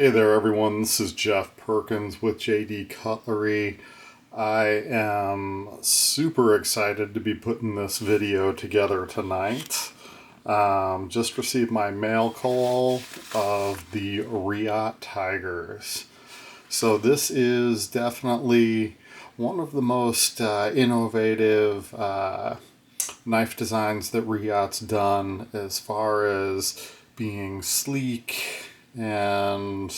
Hey there everyone, this is Jeff Perkins with JD Cutlery. I am super excited to be putting this video together tonight. Just received my mail call of the Reate Tigers. So this is definitely one of the most innovative knife designs that Reate's done as far as being sleek and,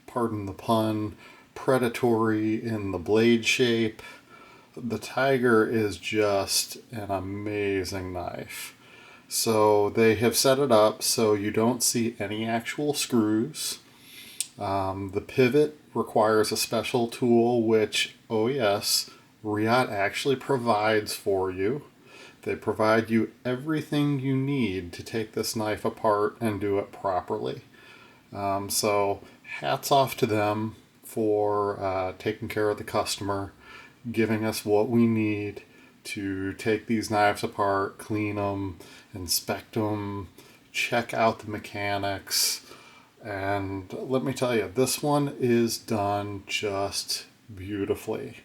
pardon the pun, predatory in the blade shape. The Tiger is just an amazing knife. So they have set it up so you don't see any actual screws. The pivot requires a special tool which, oh yes, Reate actually provides for you. They provide you everything you need to take this knife apart and do it properly. So hats off to them for taking care of the customer, giving us what we need to take these knives apart, clean them, inspect them, check out the mechanics. And let me tell you, this one is done just beautifully.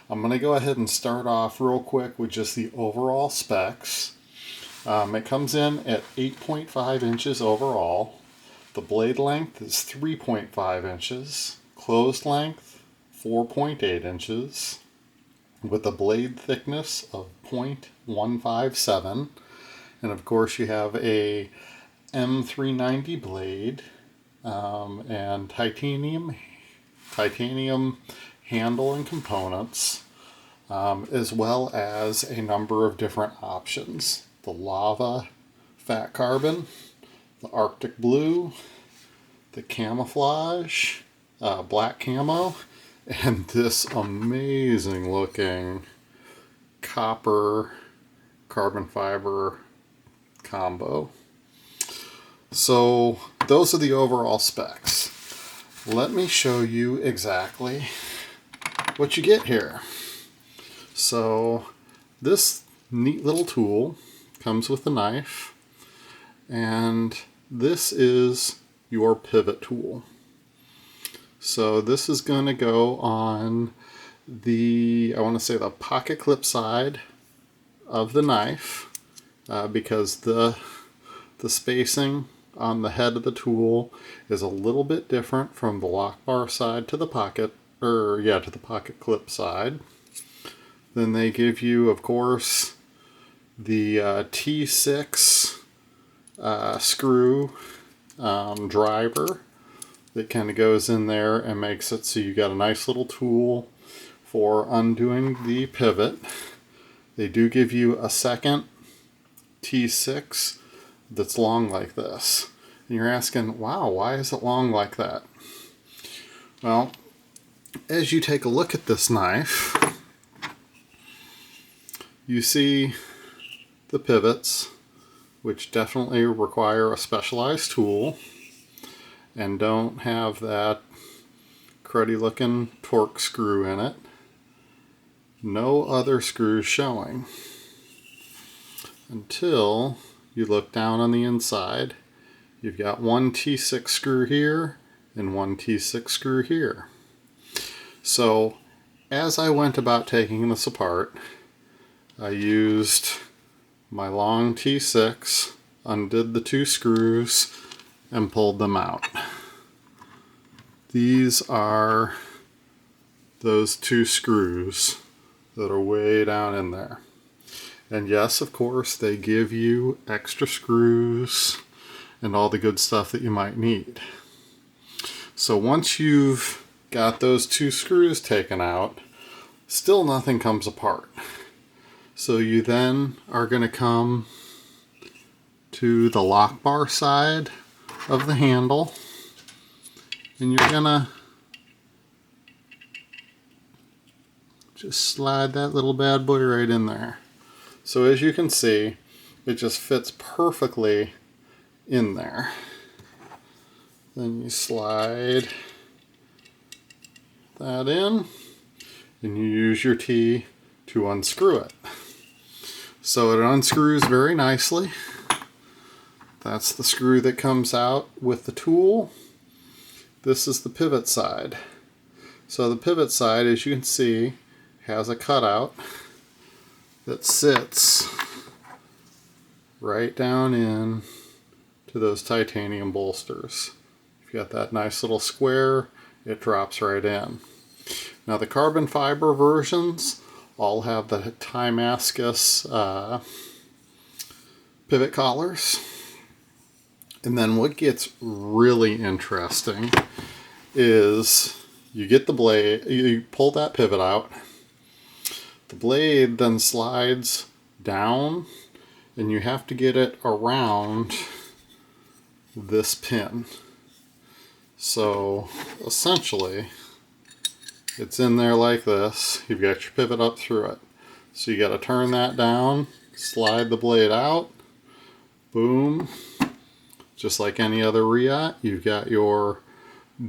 I'm going to go ahead and start off real quick with just the overall specs. It comes in at 8.5 inches overall. The blade length is 3.5 inches, closed length 4.8 inches, with a blade thickness of 0.157, and of course you have a M390 blade and titanium handle and components, as well as a number of different options. The lava fat carbon, the Arctic blue, the camouflage, black camo, and this amazing looking copper carbon fiber combo. So those are the overall specs. Let me show you exactly what you get here. So this neat little tool comes with a knife, and this is your pivot tool. So this is going to go on the, I want to say the pocket clip side of the knife, because the spacing on the head of the tool is a little bit different from the lock bar side to the pocket, to the pocket clip side. Then they give you, of course, the T6 screw driver that kind of goes in there and makes it so you got a nice little tool for undoing the pivot. They do give you a second T6 that's long like this. And you're asking, wow, why is it long like that? Well, as you take a look at this knife, you see the pivots, which definitely require a specialized tool and don't have that cruddy looking torque screw in it. No other screws showing until you look down on the inside. You've got one T6 screw here and one T6 screw here. So as I went about taking this apart, I used my long T6, undid the two screws, and pulled them out. These are those two screws that are way down in there. And yes, of course, they give you extra screws and all the good stuff that you might need. So once you've got those two screws taken out, still nothing comes apart. So you then are going to come to the lock bar side of the handle, and you're going to just slide that little bad boy right in there. So as you can see, it just fits perfectly in there. Then you slide that in, and you use your T to unscrew it. So it unscrews very nicely. That's the screw that comes out with the tool. this is the pivot side. So the pivot side, as you can see, has a cutout that sits right down in to those titanium bolsters. You've got that nice little square, it drops right in. Now the carbon fiber versions all have the Timascus pivot collars. And then what gets really interesting is you get the blade, you pull that pivot out, the blade then slides down and you have to get it around this pin. So essentially it's in there like this. You've got your pivot up through it. So you got to turn that down, slide the blade out, boom. Just like any other Reate, you've got your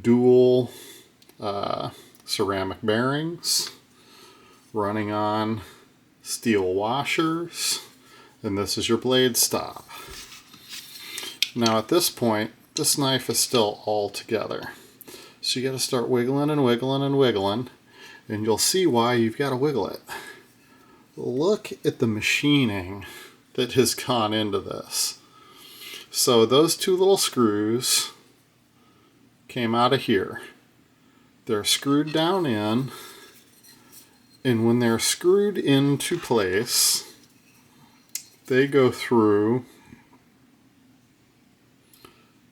dual ceramic bearings running on steel washers, and this is your blade stop. Now at this point, this knife is still all together. So you got to start wiggling and wiggling and wiggling, and you'll see why you've got to wiggle it. Look at the machining that has gone into this. So those two little screws came out of here. They're screwed down in, and when they're screwed into place, they go through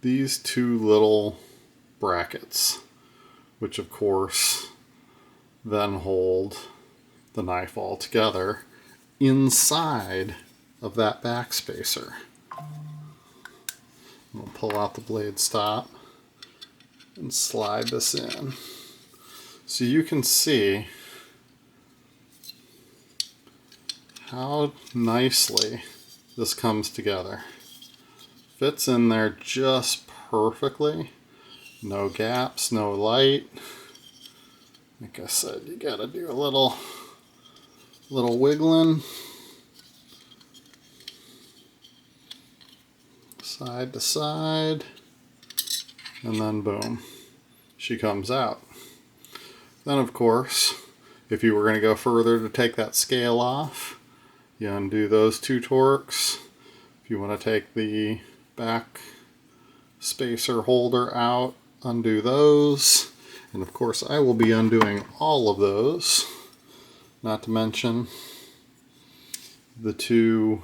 these two little brackets, which of course then hold the knife all together inside of that back spacer. We'll pull out the blade stop and slide this in. So you can see how nicely this comes together. Fits in there just perfectly. No gaps, no light. Like I said, you gotta do a little wiggling. Side to side. And then boom, she comes out. Then of course, if you were going to go further to take that scale off, you undo those two torques. If you want to take the back spacer holder out, undo those. And of course I will be undoing all of those, not to mention the two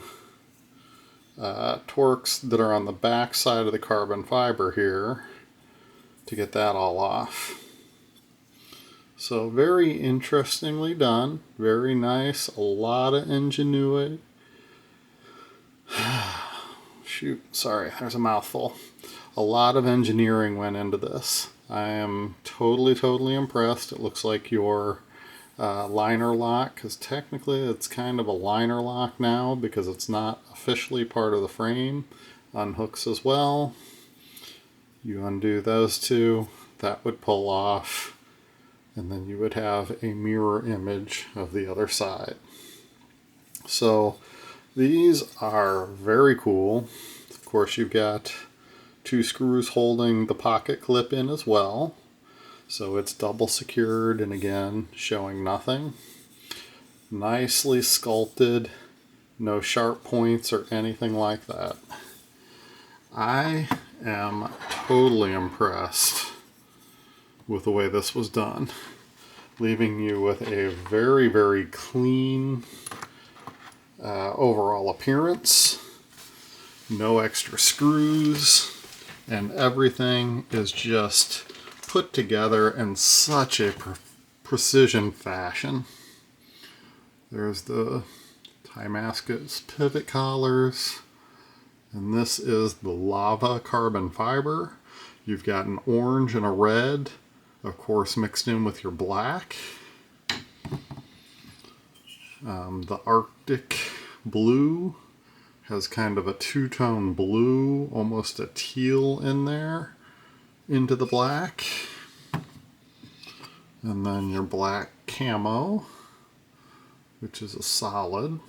torques that are on the back side of the carbon fiber here to get that all off. So very interestingly done, very nice, a lot of ingenuity. Shoot, sorry, there's a mouthful. A lot of engineering went into this. I am totally impressed. It looks like your liner lock, because technically it's kind of a liner lock now because it's not officially part of the frame, unhooks as well. You undo those two, that would pull off, and then you would have a mirror image of the other side. So these are very cool. Of course, you've got two screws holding the pocket clip in as well. So it's double secured and again showing nothing. Nicely sculpted, no sharp points or anything like that. I am totally impressed with the way this was done, leaving you with a very clean overall appearance. No extra screws, and everything is just put together in such a precision fashion. There's the Timascus pivot collars, and this is the lava carbon fiber. You've got an orange and a red, of course mixed in with your black. The Arctic blue has kind of a two-tone blue, almost a teal in there, into the black. And then your black camo, which is a solid.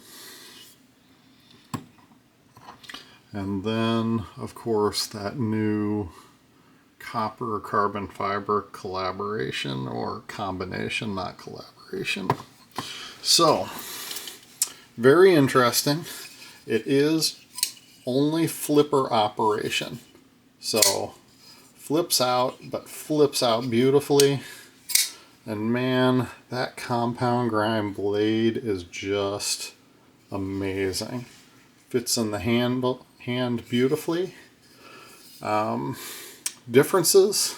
And then, of course, that new copper carbon fiber collaboration, or combination, not collaboration. So, very interesting. It is only flipper operation. So, flips out, but flips out beautifully. And man, that compound grind blade is just amazing. Fits in the hand beautifully. Differences: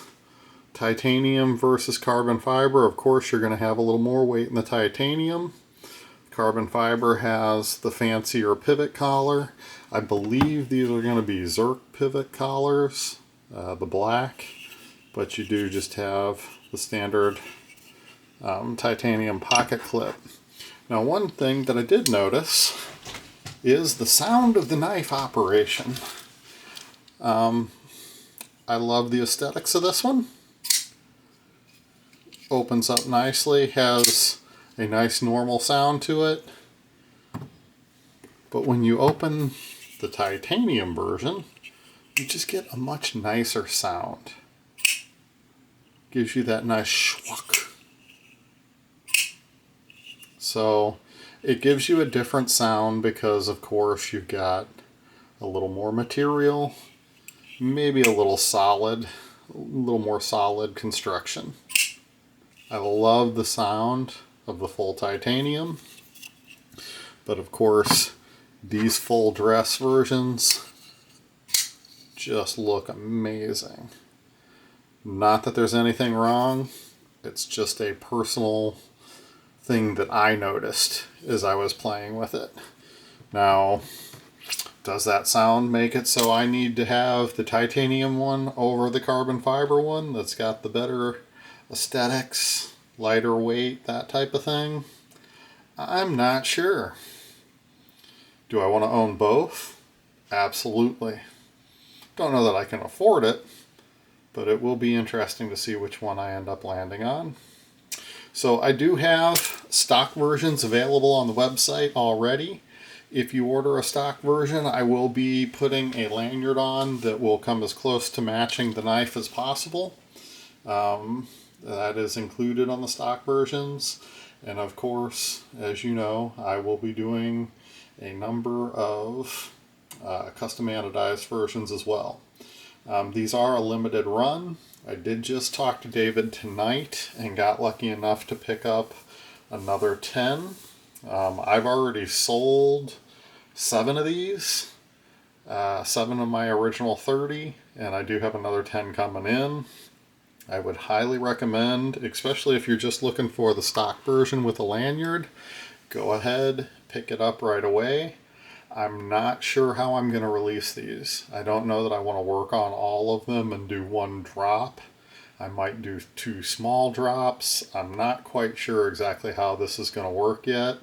titanium versus carbon fiber. Of course, you're going to have a little more weight in the titanium. Carbon fiber has the fancier pivot collar. I believe these are going to be Zerk pivot collars, the black, but you do just have the standard titanium pocket clip. Now, one thing that I did notice is the sound of the knife operation. I love the aesthetics of this one. Opens up nicely, has a nice normal sound to it. But when you open the titanium version, you just get a much nicer sound. Gives you that nice schwack. So it gives you a different sound because, of course, you've got a little more material, maybe a little more solid construction. I love the sound of the full titanium, but of course these full dress versions just look amazing. Not that there's anything wrong, it's just a personal thing that I noticed as I was playing with it. Now, does that sound make it so I need to have the titanium one over the carbon fiber one that's got the better aesthetics, lighter weight, that type of thing? I'm not sure. Do I want to own both? Absolutely. Don't know that I can afford it, but it will be interesting to see which one I end up landing on. So I do have stock versions available on the website already. If you order a stock version, I will be putting a lanyard on that will come as close to matching the knife as possible. That is included on the stock versions. And of course, as you know, I will be doing a number of custom anodized versions as well. These are a limited run. I did just talk to David tonight and got lucky enough to pick up another 10. I've already sold 7 of these, 7 of my original 30, and I do have another 10 coming in. I would highly recommend, especially if you're just looking for the stock version with a lanyard, go ahead, pick it up right away. I'm not sure how I'm going to release these. I don't know that I want to work on all of them and do one drop. I might do 2 small drops. I'm not quite sure exactly how this is going to work yet,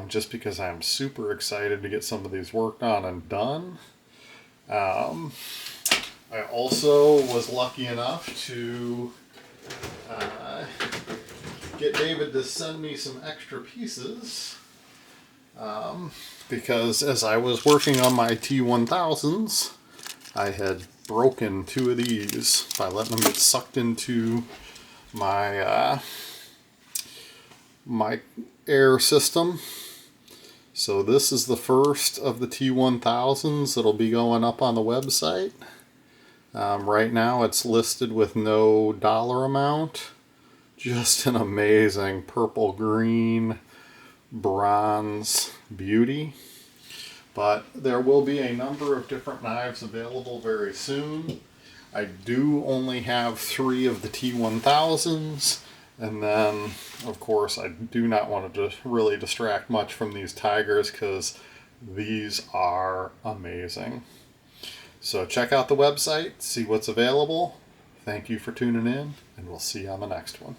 just because I'm super excited to get some of these worked on and done. I also was lucky enough to get David to send me some extra pieces, because as I was working on my T1000s, I had broken 2 of these by letting them get sucked into my my air system. So this is the first of the T1000s that'll be going up on the website. Right now it's listed with no dollar amount. Just an amazing purple, green, bronze beauty. But there will be a number of different knives available very soon. I do only have 3 of the T1000s. And then, of course, I do not want to really distract much from these tigers because these are amazing. So check out the website, see what's available. Thank you for tuning in, and we'll see you on the next one.